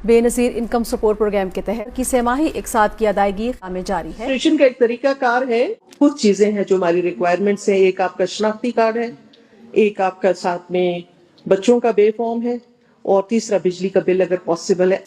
Benazir income support programme के तहत की सेमाही इकसाद की अदायगी में जारी है। रजिस्ट्रेशन का एक तरीका कार है, कुछ चीजें हैं जो हमारी रिक्वायरमेंट्स हैं। एक आपका शनाख्ती कार्ड है, एक आपका साथ में बच्चों का बे फॉर्म है, और तीसरा बिजली का बिल अगर पॉसिबल है।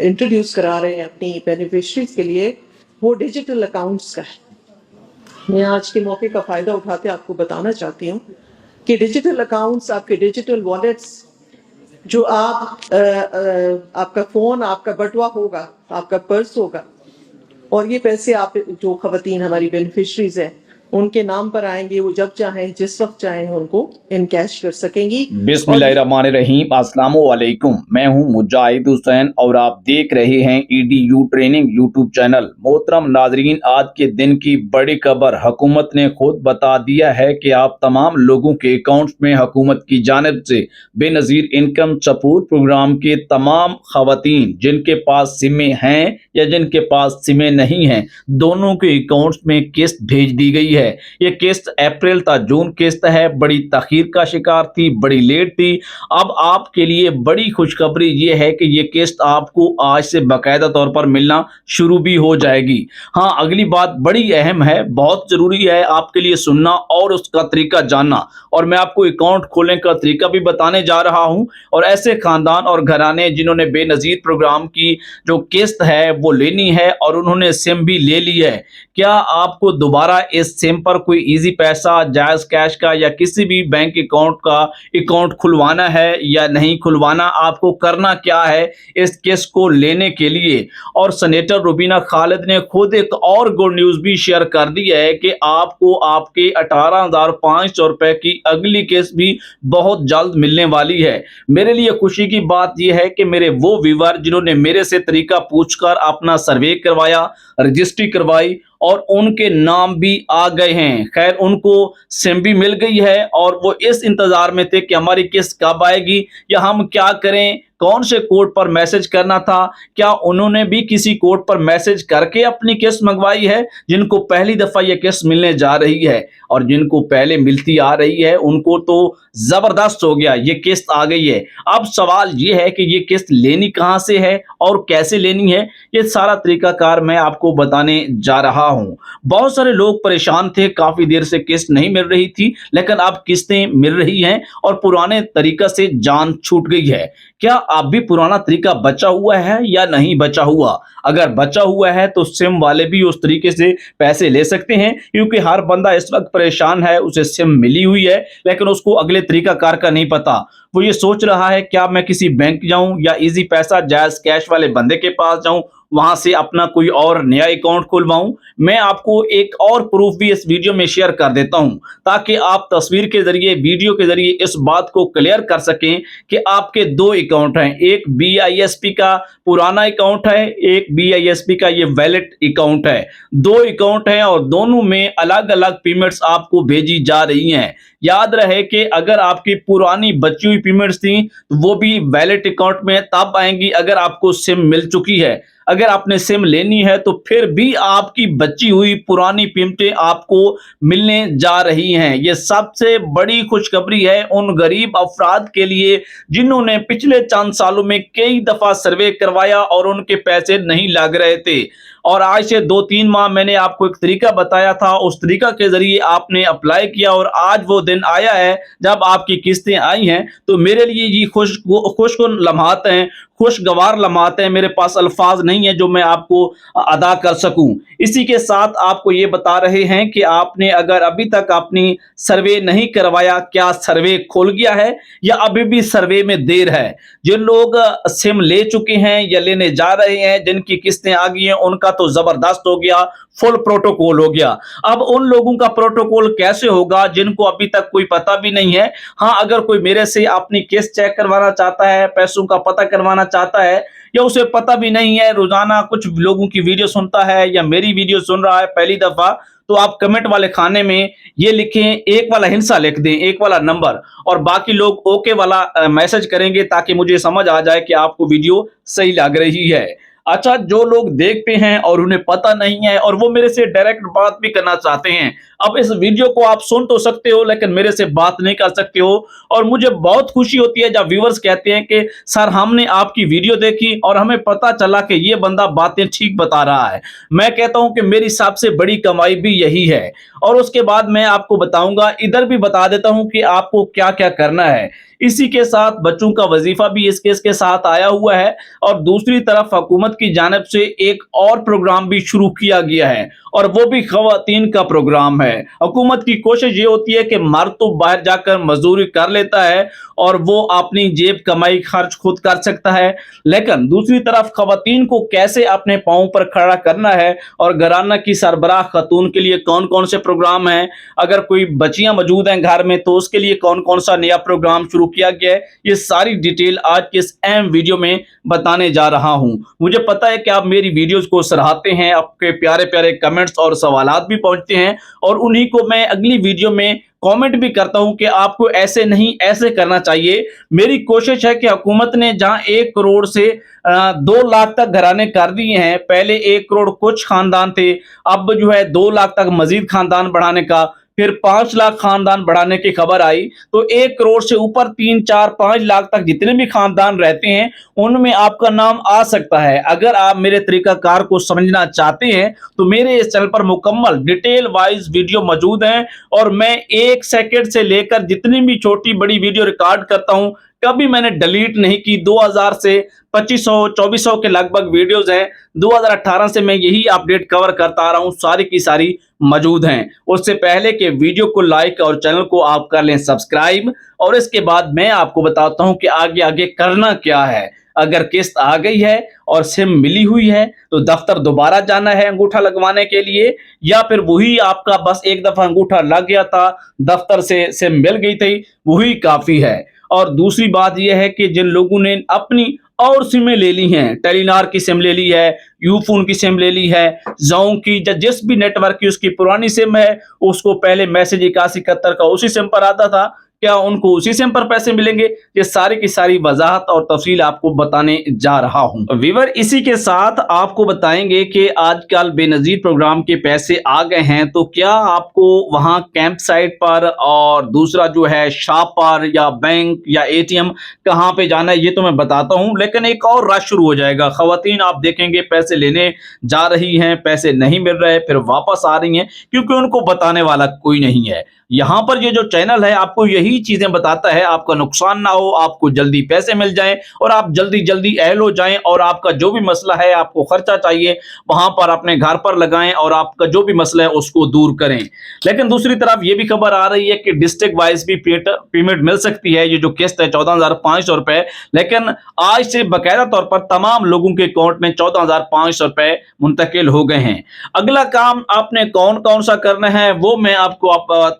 इंट्रोड्यूस करा रहे हैं अपनी बेनिफिशरीज के लिए, वो डिजिटल अकाउंट्स का है। मैं आज के मौके का फायदा उठाते आपको बताना चाहती हूँ कि डिजिटल अकाउंट्स, आपके डिजिटल वॉलेट्स, जो आपका फोन, आपका बटुआ होगा, आपका पर्स होगा, और ये पैसे आप जो खवातीन हमारी बेनिफिशरीज हैं उनके नाम पर आएंगे। वो जब चाहें, जिस वक्त चाहें, उनको इनकैश कर सकेंगी। बिस्मिल्लाहिर्रहमानिर्रहीम। अस्सलामु अलैकुम। मैं हूं मुजाहिद हुसैन और आप देख रहे हैं EDU ट्रेनिंग यूट्यूब चैनल। मोहतरम नाजरीन, आज के दिन की बड़ी खबर, हुकूमत ने खुद बता दिया है कि आप तमाम लोगों के अकाउंट्स में हुकूमत की जानिब से बेनज़ीर इनकम सपोर्ट प्रोग्राम के तमाम खवातीन जिनके पास सिमें हैं या जिनके पास सिमें नहीं हैं, दोनों के अकाउंट्स में किस्त भेज दी गई है। ये किस्त अप्रैल था जून किस्त है, बड़ी तखीर का शिकार थी, बड़ी लेट थी। अब आपके लिए बड़ी खुशखबरी ये है कि ये किस्त आपको आज से बाकायदा तौर पर मिलना शुरू भी हो जाएगी। हाँ, अगली बात बड़ी अहम है, बहुत जरूरी है आपके लिए सुनना और उसका तरीका जानना, और मैं आपको अकाउंट खोलने का तरीका भी बताने जा रहा हूं। और ऐसे खानदान और घराने जिन्होंने बेनज़ीर प्रोग्राम की जो किस्त है वो लेनी है और उन्होंने सिम भी ले ली है, क्या आपको दोबारा इस सिम पर कोई इजी पैसा, जायज कैश का या किसी भी बैंक अकाउंट का अकाउंट खुलवाना है या नहीं खुलवाना, आपको करना क्या है इस किस्त को लेने के लिए। और सेनेटर रुबीना खालिद ने खुद एक और गुड न्यूज भी शेयर कर दी है कि आपको आपके 18,500 रुपए की अगली किस्त भी बहुत जल्द मिलने वाली है। मेरे लिए खुशी की बात यह है कि मेरे वो व्यूअर जिन्होंने मेरे से तरीका पूछकर अपना सर्वे करवाया, रजिस्ट्री करवाई और उनके नाम भी आ गए हैं, खैर उनको सिम भी मिल गई है, और वो इस इंतजार में थे कि हमारी किस्त कब आएगी या हम क्या करें, कौन से कोड पर मैसेज करना था। क्या उन्होंने भी किसी कोड पर मैसेज करके अपनी किस्त मंगवाई है? जिनको पहली दफा ये किस्त मिलने जा रही है और जिनको पहले मिलती आ रही है उनको तो जबरदस्त हो गया, ये किस्त आ गई है। अब सवाल ये है कि ये किस्त लेनी कहां से है और कैसे लेनी है, ये सारा तरीकाकार मैं आपको बताने जा रहा हूं। बहुत सारे लोग परेशान थे, काफी देर से किस्त नहीं मिल रही थी, लेकिन अब किस्तें मिल रही हैं और पुराने तरीका से जान छूट गई है। क्या आप भी पुराना तरीका बचा हुआ है या नहीं बचा हुआ? अगर बचा हुआ है तो सिम वाले भी उस तरीके से पैसे ले सकते हैं, क्योंकि हर बंदा इस वक्त परेशान है, उसे सिम मिली हुई है लेकिन उसको अगले तरीका कार का नहीं पता। वो ये सोच रहा है क्या मैं किसी बैंक जाऊं या इजी पैसा जायज कैश वाले बंदे के पास जाऊं, वहां से अपना कोई और नया अकाउंट खुलवाऊं। मैं आपको एक और प्रूफ भी इस वीडियो में शेयर कर देता हूं, ताकि आप तस्वीर के जरिए, वीडियो के जरिए इस बात को क्लियर कर सकें कि आपके दो अकाउंट हैं। एक BISP का पुराना अकाउंट है, एक BISP का ये वैलिड अकाउंट है। दो अकाउंट हैं और दोनों में अलग अलग पेमेंट्स आपको भेजी जा रही हैं। याद रहे कि अगर आपकी पुरानी बची हुई पेमेंट्स थी तो वो भी वैलिड अकाउंट में तब आएंगी अगर आपको सिम मिल चुकी है। अगर आपने सिम लेनी है तो फिर भी आपकी बची हुई पुरानी पेमेंटें आपको मिलने जा रही हैं। ये सबसे बड़ी खुशखबरी है उन गरीब अफराद के लिए जिन्होंने पिछले चंद सालों में कई दफा सर्वे करवाया और उनके पैसे नहीं लग रहे थे। और आज से 2-3 माह मैंने आपको एक तरीका बताया था, उस तरीका के जरिए आपने अप्लाई किया और आज वो दिन आया है जब आपकी किस्तें आई हैं। तो मेरे लिए ये खुशकुन लम्हात हैं, खुशगवार लम्हात हैं। मेरे पास अल्फाज नहीं है जो मैं आपको अदा कर सकूं। इसी के साथ आपको ये बता रहे हैं कि आपने अगर अभी तक अपनी सर्वे नहीं करवाया, क्या सर्वे खुल गया है या अभी भी सर्वे में देर है? जिन लोग सिम ले चुके हैं या लेने जा रहे हैं, जिनकी किस्तें आ गई हैं, उनका तो जबरदस्त हो गया, फुल प्रोटोकॉल हो गया। अब उन लोगों का प्रोटोकॉल कैसे होगा जिनको अभी तक कोई पता भी नहीं है? हाँ, अगर कोई मेरे से अपनी किस्त चेक करवाना चाहता है, पैसों का पता करवाना चाहता है, या उसे पता भी नहीं है, रोजाना कुछ लोगों की वीडियो सुनता है या मेरी वीडियो सुन रहा है पहली दफा, तो आप कमेंट वाले खाने में ये लिखें, एक वाला हिंसा लिख दें, एक वाला नंबर, और बाकी लोग ओके वाला मैसेज करेंगे ताकि मुझे समझ आ जाए कि आपको वीडियो सही लग रही है। अच्छा, जो लोग देखते हैं और उन्हें पता नहीं है और वो मेरे से डायरेक्ट बात भी करना चाहते हैं, अब इस वीडियो को आप सुन तो सकते हो लेकिन मेरे से बात नहीं कर सकते हो। और मुझे बहुत खुशी होती है जब व्यूअर्स कहते हैं कि सर हमने आपकी वीडियो देखी और हमें पता चला कि ये बंदा बातें ठीक बता रहा है। मैं कहता हूं कि मेरी सबसे बड़ी कमाई भी यही है। और उसके बाद मैं आपको बताऊंगा, इधर भी बता देता हूं कि आपको क्या क्या करना है। इसी के साथ बच्चों का वजीफा भी इस केस के साथ आया हुआ है और दूसरी तरफ हुकूमत की जानिब से एक और प्रोग्राम भी शुरू किया गया है और वो भी खवातीन का प्रोग्राम है। हुकूमत की कोशिश ये होती है कि मर्द तो बाहर जाकर मजदूरी कर लेता है और वो अपनी जेब कमाई खर्च खुद कर सकता है, लेकिन दूसरी तरफ खवातीन को कैसे अपने पांव पर खड़ा करना है और घराना की सरबराह खातून के लिए कौन कौन से प्रोग्राम हैं, अगर कोई बच्चियां मौजूद हैं घर में तो उसके लिए कौन कौन सा नया प्रोग्राम शुरू किया गया है, ये सारी डिटेल आज के इस अहम वीडियो में बताने जा रहा हूं। मुझे पता है कि आप मेरी वीडियोस को सराहते हैं, आपके प्यारे प्यारे कमेंट्स और सवालात भी पहुंचते हैं और उन्हीं को मैं अगली वीडियो में कमेंट भी करता हूं कि आपको ऐसे नहीं ऐसे करना चाहिए। मेरी कोशिश है कि हुकूमत ने जहां 1 करोड़ से 2 लाख तक घराने कर दिए हैं, पहले 1 करोड़ कुछ खानदान थे, अब जो है 2 लाख तक मजीद खानदान बढ़ाने का, फिर 5 लाख खानदान बढ़ाने की खबर आई, तो 1 करोड़ से ऊपर 3, 4, 5 लाख तक जितने भी खानदान रहते हैं उनमें आपका नाम आ सकता है। अगर आप मेरे तरीकाकार को समझना चाहते हैं तो मेरे इस चैनल पर मुकम्मल डिटेल वाइज वीडियो मौजूद हैं और मैं 1 सेकंड से लेकर जितनी भी छोटी बड़ी वीडियो रिकॉर्ड करता हूं कभी मैंने डिलीट नहीं की। 2000 से 2500-2400 के लगभग वीडियोस हैं। 2018 से मैं यही अपडेट कवर करता आ रहा हूं, सारी की सारी मौजूद हैं। उससे पहले कि वीडियो को लाइक और चैनल को आप कर लें सब्सक्राइब और इसके बाद मैं आपको बताता हूं कि आगे आगे करना क्या है। अगर किस्त आ गई है और सिम मिली हुई है तो दफ्तर दोबारा जाना है अंगूठा लगवाने के लिए, या फिर वही आपका बस एक दफा अंगूठा लग गया था, दफ्तर से सिम मिल गई थी, वही काफी है। और दूसरी बात यह है कि जिन लोगों ने अपनी और सिमें ले ली हैं, टेलीनार की सिम ले ली है, यूफोन की सिम ले ली है, जोंग की, जिस भी नेटवर्क की उसकी पुरानी सिम है, उसको पहले मैसेज 8171 का उसी सिम पर आता था, क्या उनको उसी सिम पर पैसे मिलेंगे? ये सारी की सारी वजाहत और तफसील आपको बताने जा रहा हूं। वीवर, इसी के साथ आपको बताएंगे कि आजकल बेनजीर प्रोग्राम के पैसे आ गए हैं, तो क्या आपको वहां कैंप साइट पर और दूसरा जो है शॉप पर या बैंक या एटीएम कहां पे जाना है ये तो मैं बताता हूं, लेकिन एक और रश शुरू हो जाएगा। खवातीन आप देखेंगे पैसे लेने जा रही हैं, पैसे नहीं मिल रहे, फिर वापस आ रही हैं क्योंकि उनको बताने वाला कोई नहीं है। यहां पर ये जो चैनल है आपको यही चीजें बताता है, आपका नुकसान ना हो, आपको जल्दी पैसे मिल जाएं और आप जल्दी जल्दी अहल हो जाएं और आपका जो भी मसला है, आपको खर्चा चाहिए वहां पर अपने घर पर लगाएं और आपका जो भी मसला है उसको दूर करें। लेकिन दूसरी तरफ ये भी खबर आ रही है कि डिस्ट्रिक्ट वाइज भी पेमेंट मिल सकती है। ये जो किस्त है 14,500 रुपए, लेकिन आज से बाकायदा तौर पर तमाम लोगों के अकाउंट में 14,500 रुपए मुंतकिल हो गए हैं। अगला काम आपने कौन कौन सा करना है वो मैं आपको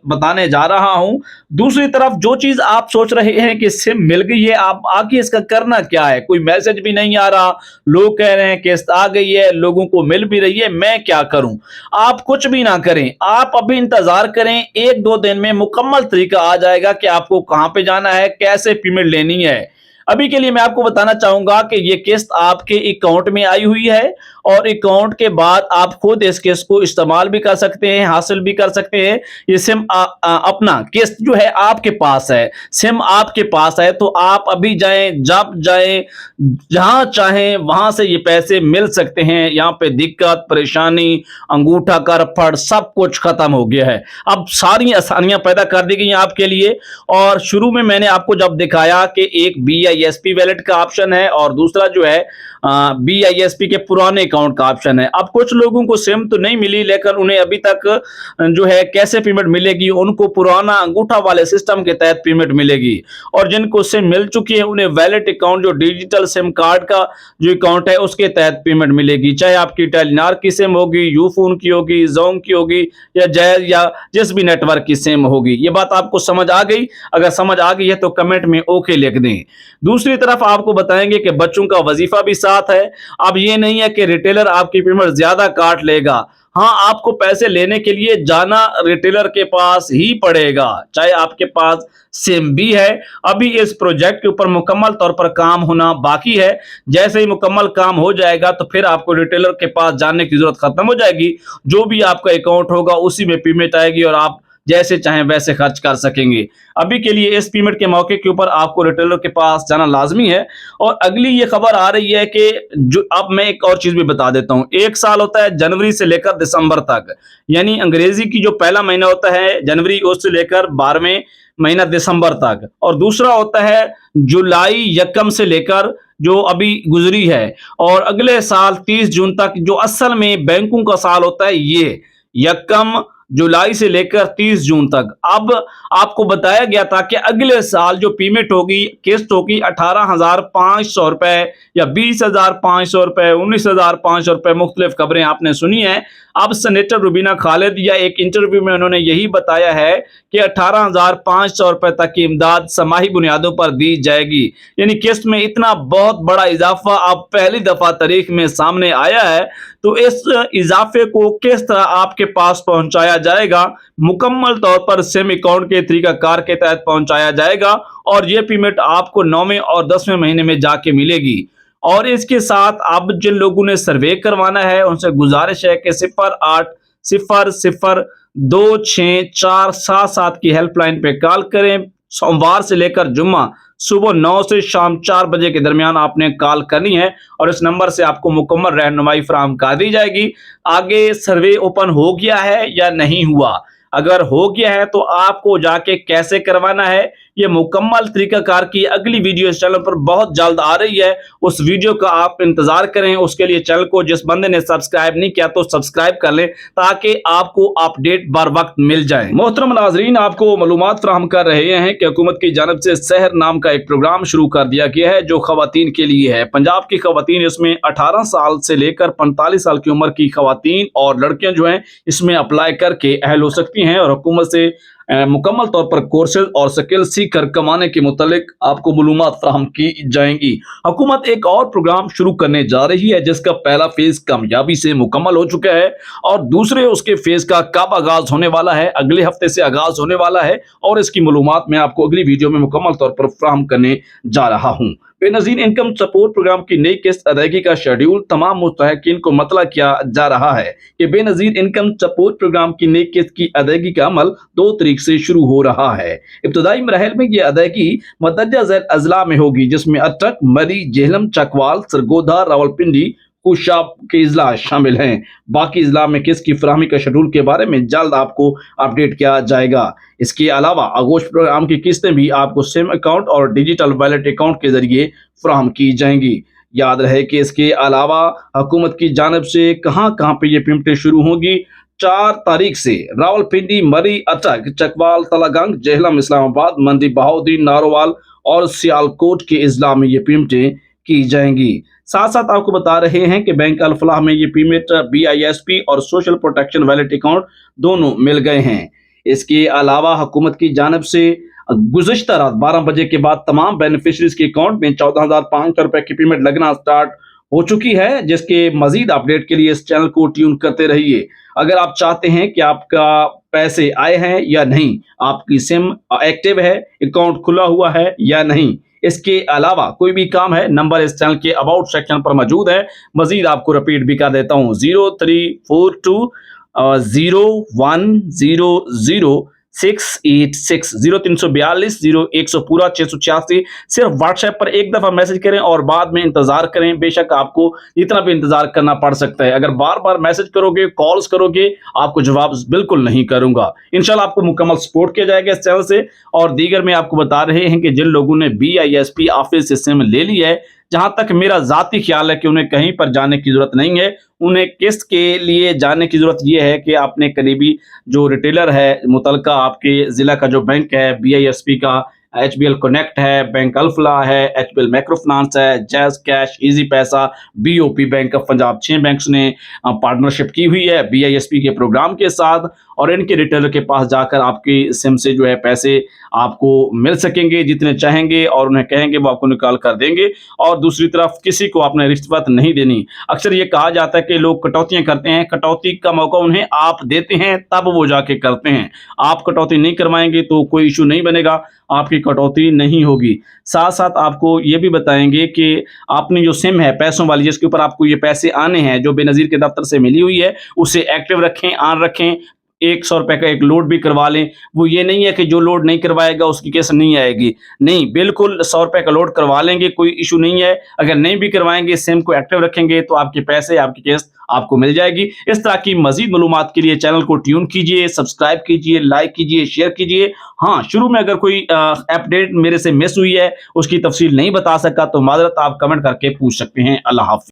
बताने जा रहा हूं। दूसरी तरफ जो चीज आप सोच रहे हैं कि सिम मिल गई है, आप आगे इसका करना क्या है, कोई मैसेज भी नहीं आ रहा, लोग कह रहे हैं किस्त आ गई है, लोगों को मिल भी रही है, मैं क्या करूं? आप कुछ भी ना करें, आप अभी इंतजार करें, 1-2 दिन में मुकम्मल तरीका आ जाएगा कि आपको कहां पे जाना है, कैसे पेमेंट लेनी है। अभी के लिए मैं आपको बताना चाहूंगा कि ये किस्त आपके अकाउंट में आई हुई है और अकाउंट के बाद आप खुद इस किस्त को इस्तेमाल भी कर सकते हैं, हासिल भी कर सकते हैं। ये सिम अपना किस्त जो है आपके पास है, सिम आपके पास है, तो आप अभी जाएं, जब जाएं, जहां चाहें वहां से ये पैसे मिल सकते हैं। यहाँ पे दिक्कत परेशानी, अंगूठा करफड़ सब कुछ खत्म हो गया है। अब सारी आसानियां पैदा कर दी गई हैं आपके लिए। और शुरू में मैंने आपको जब दिखाया कि एक BISP वैलेट का ऑप्शन है और दूसरा जो है BISP के पुराने अकाउंट का ऑप्शन है। अब कुछ लोगों को सिम तो नहीं मिली, लेकिन उन्हें अभी तक जो है कैसे पेमेंट मिलेगी, उनको पुराना अंगूठा वाले सिस्टम के तहत पेमेंट मिलेगी। और जिनको सिम मिल चुकी है उन्हें वैलेट अकाउंट, जो डिजिटल सिम कार्ड का जो अकाउंट है उसके तहत पेमेंट मिलेगी, चाहे आपकी टेलीनार की सिम होगी, यूफोन की होगी, जोंग की होगी या जैज या जिस भी नेटवर्क की सिम होगी। ये बात आपको समझ आ गई? अगर समझ आ गई है तो कमेंट में ओके लिख दें। दूसरी तरफ आपको बताएंगे कि बच्चों का वजीफा भी साथ है। अब ये नहीं है कि रिटेलर आपकी पेमेंट ज्यादा काट लेगा। हाँ, आपको पैसे लेने के लिए जाना रिटेलर के पास ही पड़ेगा, चाहे आपके पास सिम भी है। अभी इस प्रोजेक्ट के ऊपर मुकम्मल तौर पर काम होना बाकी है। जैसे ही मुकम्मल काम हो जाएगा तो फिर आपको रिटेलर के पास जाने की जरूरत खत्म हो जाएगी। जो भी आपका अकाउंट होगा उसी में पेमेंट आएगी और आप जैसे चाहें वैसे खर्च कर सकेंगे। अभी के लिए इस पेमेंट के मौके के ऊपर आपको रिटेलर के पास जाना लाजमी है। और अगली ये खबर आ रही है कि जो अब मैं एक और चीज भी बता देता हूं, 1 साल होता है जनवरी से लेकर दिसंबर तक, यानी अंग्रेजी की जो पहला महीना होता है जनवरी, उससे लेकर 12वें महीना दिसंबर तक, और दूसरा होता है जुलाई यकम से लेकर जो अभी गुजरी है, और अगले साल 30 जून तक, जो असल में बैंकों का साल होता है ये यकम जुलाई से लेकर 30 जून तक। अब आपको बताया गया था कि अगले साल जो पेमेंट होगी, किस्त होगी 18,500 रुपए या 20,500 रुपए, 19,500 रुपए, मुख्तलिफ खबरें आपने सुनी है। अब सेनेटर रुबीना खालिद या एक इंटरव्यू में उन्होंने यही बताया है कि 18,500 रुपए तक की इमदाद समाही बुनियादों पर दी जाएगी। यानी किस्त में इतना बहुत बड़ा इजाफा अब पहली दफा तारीख में सामने आया है। तो इस इजाफे को किस तरह आपके पास पहुंचाया जाएगा, मुकम्मल तौर पर सिम अकाउंट के तरीकाकार के तहत पहुंचाया जाएगा, और ये पेमेंट आपको 9वें और 10वें महीने में जाके मिलेगी। और इसके साथ अब जिन लोगों ने सर्वे करवाना है उनसे गुजारिश है कि 0800-2647 की हेल्पलाइन पे कॉल करें। सोमवार से लेकर जुम्मा सुबह 9 से शाम 4 बजे के दरमियान आपने कॉल करनी है, और इस नंबर से आपको मुकम्मल रहनुमाई फराहम कर दी जाएगी। आगे सर्वे ओपन हो गया है या नहीं हुआ, अगर हो गया है तो आपको जाके कैसे करवाना है, ये मुकम्मल तरीकाकार की अगली वीडियो इस चैनल पर बहुत जल्द आ रही है। उस वीडियो का आप इंतजार करें। उसके लिए चैनल को जिस बंदे ने सब्सक्राइब नहीं किया तो सब्सक्राइब कर लें ताकि आपको अपडेट बर वक्त मिल जाए। मोहतरम नाजरीन, आपको मालूमात फराहम कर रहे हैं कि हुकूमत की जानिब से सहर नाम का एक प्रोग्राम शुरू कर दिया गया है जो खवातीन के लिए है। पंजाब की खवातीन इसमें 18 साल से लेकर 45 साल की उम्र की खवातीन और लड़कियां जो हैं इसमें अप्लाई करके अहल हो सकती हैं, और हुकूमत से मुकम्मल तौर पर कोर्सेज और स्किल सीख कर कमाने के मुतालिक आपको मालूमात फराहम की जाएंगी। हुकूमत एक और प्रोग्राम शुरू करने जा रही है जिसका पहला फेज कामयाबी से मुकम्मल हो चुका है, और दूसरे उसके फेज का कब आगाज होने वाला है, अगले हफ्ते से आगाज होने वाला है, और इसकी मालूमात मैं आपको अगली वीडियो में मुकम्मल तौर पर फराहम करने जा रहा हूँ। बेनजीर इनकम सपोर्ट प्रोग्राम की नई किस्त अदायगी का शेड्यूल तमाम मुस्तहिकीन को मतला किया जा रहा है कि बेनजीर इनकम सपोर्ट प्रोग्राम की नई किस्त की अदायगी का अमल 2 तारीख से शुरू हो रहा है। इब्तदाई मरहल में यह अदायगी मतदर्जा झैल अजला में होगी, जिसमें अटक, मरी, जेहलम, चकवाल, सरगोधा, रावलपिंडी, कुशाब के इजला शामिल हैं। बाकी इजला में किस्त की फराहमी का शेड्यूल के बारे में जल्द आपको अपडेट किया जाएगा। इसके अलावा आगोश प्रोग्राम की किस्तें भी आपको सिम अकाउंट और डिजिटल वॉलेट अकाउंट के जरिए फराहम की जाएंगी। याद रहे कि इसके अलावा हुकूमत की जानिब से कहां कहां पे ये पेमेंटें शुरू होंगी। 4 तारीख से रावलपिंडी, मरी, अटक, चकवाल, तलागंग, जेहलम, इस्लामाबाद, मंडी बहाउद्दीन, नारोवाल और सियालकोट के इजला में ये पेमेंटें की जाएंगी। साथ साथ आपको बता रहे हैं कि बैंक अल फलाह में ये पेमेंट BISP और सोशल प्रोटेक्शन वैलेट अकाउंट दोनों मिल गए हैं। इसके अलावा हुकूमत की जानिब से गुज़िश्ता रात 12 बजे के बाद तमाम बेनिफिशरीज के अकाउंट में 14,500 रुपए की पेमेंट लगना स्टार्ट हो चुकी है, जिसके मजीद अपडेट के लिए इस चैनल को ट्यून करते रहिए। अगर आप चाहते हैं कि आपका पैसे आए हैं या नहीं, आपकी सिम एक्टिव है, अकाउंट खुला हुआ है या नहीं, इसके अलावा कोई भी काम है, नंबर इस चैनल के अबाउट सेक्शन पर मौजूद है। मजीद आपको रिपीट भी कर देता हूँ, 0342 0100-686 0342 0100 पूरा 686। सिर्फ व्हाट्सएप पर एक दफा मैसेज करें और बाद में इंतजार करें। बेशक आपको इतना भी इंतजार करना पड़ सकता है। अगर बार बार मैसेज करोगे, कॉल्स करोगे, आपको जवाब बिल्कुल नहीं करूंगा। इंशाल्लाह आपको मुकम्मल सपोर्ट किया जाएगा इस चैनल से। और दीगर में आपको बता रहे हैं कि जिन लोगों ने BISP ऑफिस से सिम ले ली है, जहां तक मेरा जाती ख्याल है कि उन्हें कहीं पर जाने की जरूरत नहीं है। उन्हें किस्त के लिए जाने की जरूरत यह है कि आपने करीबी जो रिटेलर है, मुतलका आपके जिला का जो बैंक है, BISP का HBL कनेक्ट है, बैंक अल फलाह है, HBL माइक्रो फाइनेंस है, जैज कैश, इजी पैसा, BOP bank of Punjab, 6 banks ने पार्टनरशिप की हुई है BISP के प्रोग्राम के साथ। और इनके रिटेलर के पास जाकर आपकी सिम से जो है पैसे आपको मिल सकेंगे जितने चाहेंगे, और उन्हें कहेंगे वो आपको निकाल कर देंगे। और दूसरी तरफ किसी को आपने रिश्वत नहीं देनी। अक्सर ये कहा जाता है कि लोग कटौतियां करते हैं, कटौती का मौका उन्हें आप देते हैं तब वो जाके करते हैं। आप कटौती नहीं करवाएंगे तो कोई इशू नहीं बनेगा, आपकी कटौती नहीं होगी। साथ साथ आपको ये भी बताएंगे कि आपने जो सिम है पैसों वाली, जिसके ऊपर आपको ये पैसे आने हैं, जो बेनज़ीर के दफ्तर से मिली हुई है, उसे एक्टिव रखें, ऑन रखें। 100 रुपए का एक लोड भी करवा लें। वो ये नहीं है कि जो लोड नहीं करवाएगा उसकी केस नहीं आएगी, नहीं, बिल्कुल 100 रुपए का लोड करवा लेंगे, कोई इशू नहीं है। अगर नहीं भी करवाएंगे, सिम को एक्टिव रखेंगे तो आपके पैसे, आपकी केस आपको मिल जाएगी। इस तरह की मजीद मालूमात के लिए चैनल को ट्यून कीजिए, सब्सक्राइब कीजिए, लाइक कीजिए, शेयर कीजिए। हाँ, शुरू में अगर कोई अपडेट मेरे से मिस हुई है, उसकी तफसील नहीं बता सका तो माजरत, आप कमेंट करके पूछ सकते हैं। अल्लाह हाफ़िज़।